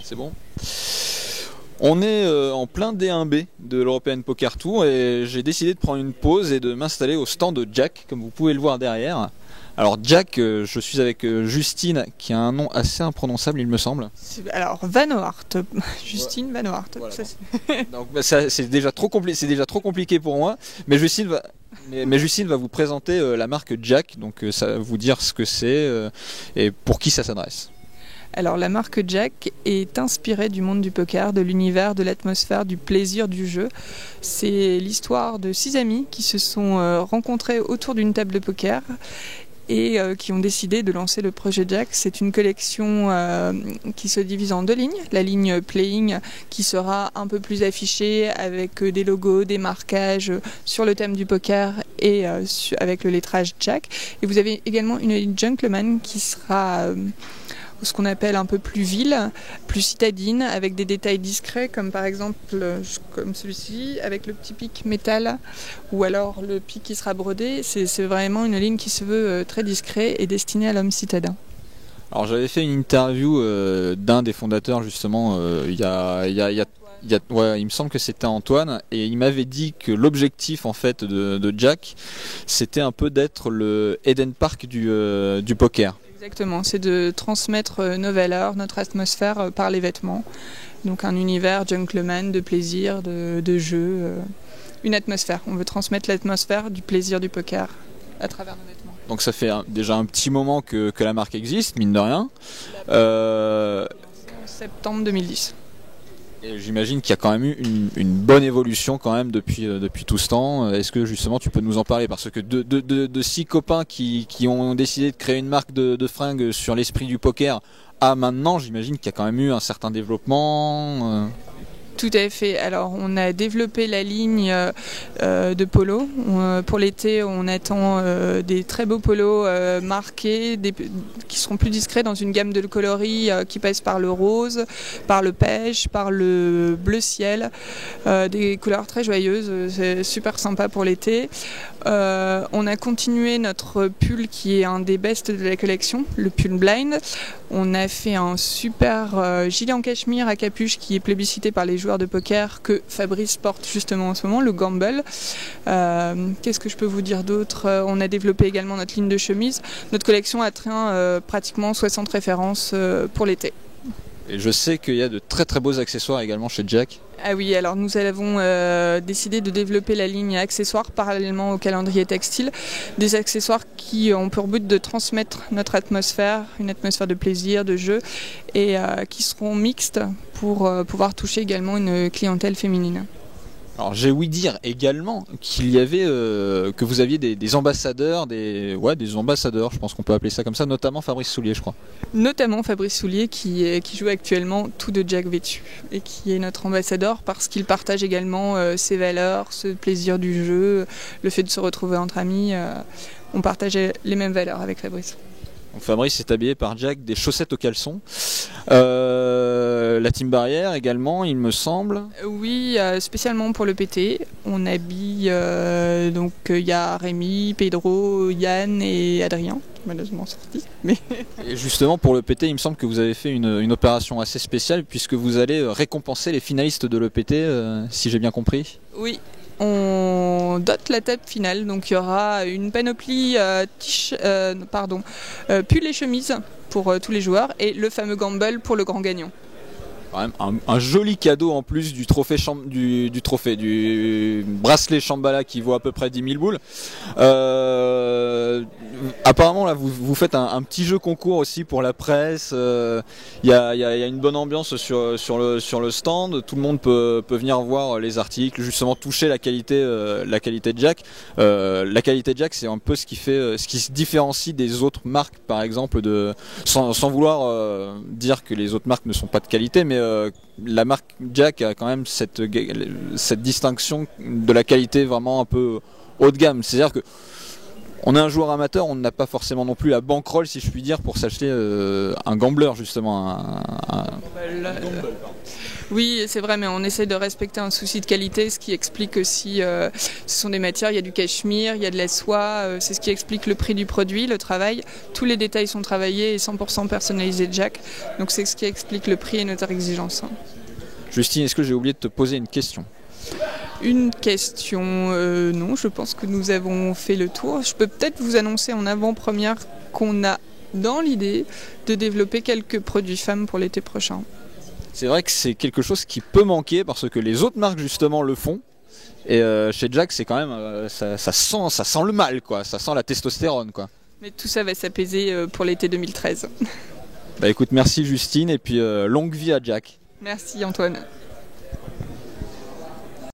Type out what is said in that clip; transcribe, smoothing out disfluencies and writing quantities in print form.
C'est bon. On est en plein D1B de l'European Poker Tour et j'ai décidé de prendre une pause et de m'installer au stand de Jack, comme vous pouvez le voir derrière. Alors Jack, je suis avec Justine, qui a un nom assez imprononçable il me semble. Alors Van Oort, Justine Van Oort. Voilà. Donc c'est déjà trop compliqué pour moi, mais Justine va vous présenter la marque Jack, donc ça va vous dire ce que c'est et pour qui ça s'adresse. Alors la marque Jack est inspirée du monde du poker, de l'univers, de l'atmosphère, du plaisir du jeu. C'est l'histoire de 6 amis qui se sont rencontrés autour d'une table de poker et qui ont décidé de lancer le projet Jack. C'est une collection qui se divise en 2 lignes. La ligne Playing qui sera un peu plus affichée avec des logos, des marquages sur le thème du poker et avec le lettrage Jack. Et vous avez également une ligne Gentleman qui sera ce qu'on appelle un peu plus ville, plus citadine, avec des détails discrets, comme par exemple comme celui-ci, avec le petit pic métal, ou alors le pic qui sera brodé. C'est vraiment une ligne qui se veut très discret et destinée à l'homme citadin. Alors j'avais fait une interview d'un des fondateurs justement il me semble que c'était Antoine, et il m'avait dit que l'objectif en fait de Jack, c'était un peu d'être le Eden Park du poker. Exactement, c'est de transmettre nos valeurs, notre atmosphère par les vêtements. Donc un univers gentleman, de plaisir, de jeu, une atmosphère. On veut transmettre l'atmosphère du plaisir du poker à travers nos vêtements. Donc ça fait déjà un petit moment que la marque existe, mine de rien. En septembre 2010. Et j'imagine qu'il y a quand même eu une bonne évolution quand même depuis tout ce temps. Est-ce que justement tu peux nous en parler? Parce que de 6 copains qui ont décidé de créer une marque de fringues sur l'esprit du poker à maintenant, j'imagine qu'il y a quand même eu un certain développement. Tout à fait. Alors, on a développé la ligne de polos. Pour l'été, on attend des très beaux polos marqués, qui seront plus discrets dans une gamme de coloris qui passe par le rose, par le pêche, par le bleu ciel. Des couleurs très joyeuses. C'est super sympa pour l'été. On a continué notre pull qui est un des bests de la collection, le pull blind. On a fait un super gilet en cachemire à capuche qui est plébiscité par les joueurs de poker que Fabrice porte justement en ce moment, le Gamble. Qu'est-ce que je peux vous dire d'autre? On a développé également notre ligne de chemise. Notre collection atteint pratiquement 60 références pour l'été. Et je sais qu'il y a de très très beaux accessoires également chez Jack. Ah oui, alors nous avons décidé de développer la ligne accessoires parallèlement au calendrier textile. Des accessoires qui ont pour but de transmettre notre atmosphère, une atmosphère de plaisir, de jeu, et qui seront mixtes pour pouvoir toucher également une clientèle féminine. Alors j'ai ouï dire également qu'il y avait que vous aviez des ambassadeurs, des ambassadeurs, je pense qu'on peut appeler ça comme ça, notamment Fabrice Soulier, je crois. Notamment Fabrice Soulier qui joue actuellement tout de Jack vêtu et qui est notre ambassadeur parce qu'il partage également ses valeurs, ce plaisir du jeu, le fait de se retrouver entre amis. On partageait les mêmes valeurs avec Fabrice. Donc Fabrice est habillé par Jack des chaussettes au caleçon. La team barrière également, il me semble. Oui, spécialement pour le PT. On habille, donc il y a Rémi, Pedro, Yann et Adrien, qui malheureusement sortis. Mais... Et justement pour le PT, il me semble que vous avez fait une opération assez spéciale puisque vous allez récompenser les finalistes de l'EPT, si j'ai bien compris. Oui. On dote la table finale, donc il y aura une panoplie pull et chemise pour tous les joueurs et le fameux Gamble pour le grand gagnant. Quand même un joli cadeau en plus du trophée du bracelet Shambhala qui vaut à peu près 10 000 boules. Apparemment là vous faites un petit jeu concours aussi pour la presse. Il y a une bonne ambiance sur le stand. Tout le monde peut venir voir les articles, justement toucher la qualité de Jack. La qualité de Jack, c'est un peu ce qui se différencie des autres marques, par exemple, sans vouloir dire que les autres marques ne sont pas de qualité, mais la marque Jack a quand même cette distinction de la qualité vraiment un peu haut de gamme. C'est-à-dire que on est un joueur amateur, on n'a pas forcément non plus la bankroll, si je puis dire, pour s'acheter un gambler justement. Oui, c'est vrai, mais on essaie de respecter un souci de qualité, ce qui explique aussi, ce sont des matières, il y a du cachemire, il y a de la soie, c'est ce qui explique le prix du produit, le travail. Tous les détails sont travaillés et 100% personnalisés de Jack, donc c'est ce qui explique le prix et notre exigence. Justine, est-ce que j'ai oublié de te poser une question? Une question, non, je pense que nous avons fait le tour. Je peux peut-être vous annoncer en avant-première qu'on a dans l'idée de développer quelques produits femmes pour l'été prochain. C'est vrai que c'est quelque chose qui peut manquer parce que les autres marques justement le font. Et chez Jack, c'est quand même ça sent le mal, quoi. Ça sent la testostérone, quoi. Mais tout ça va s'apaiser pour l'été 2013. Bah écoute, merci Justine et puis longue vie à Jack. Merci Antoine.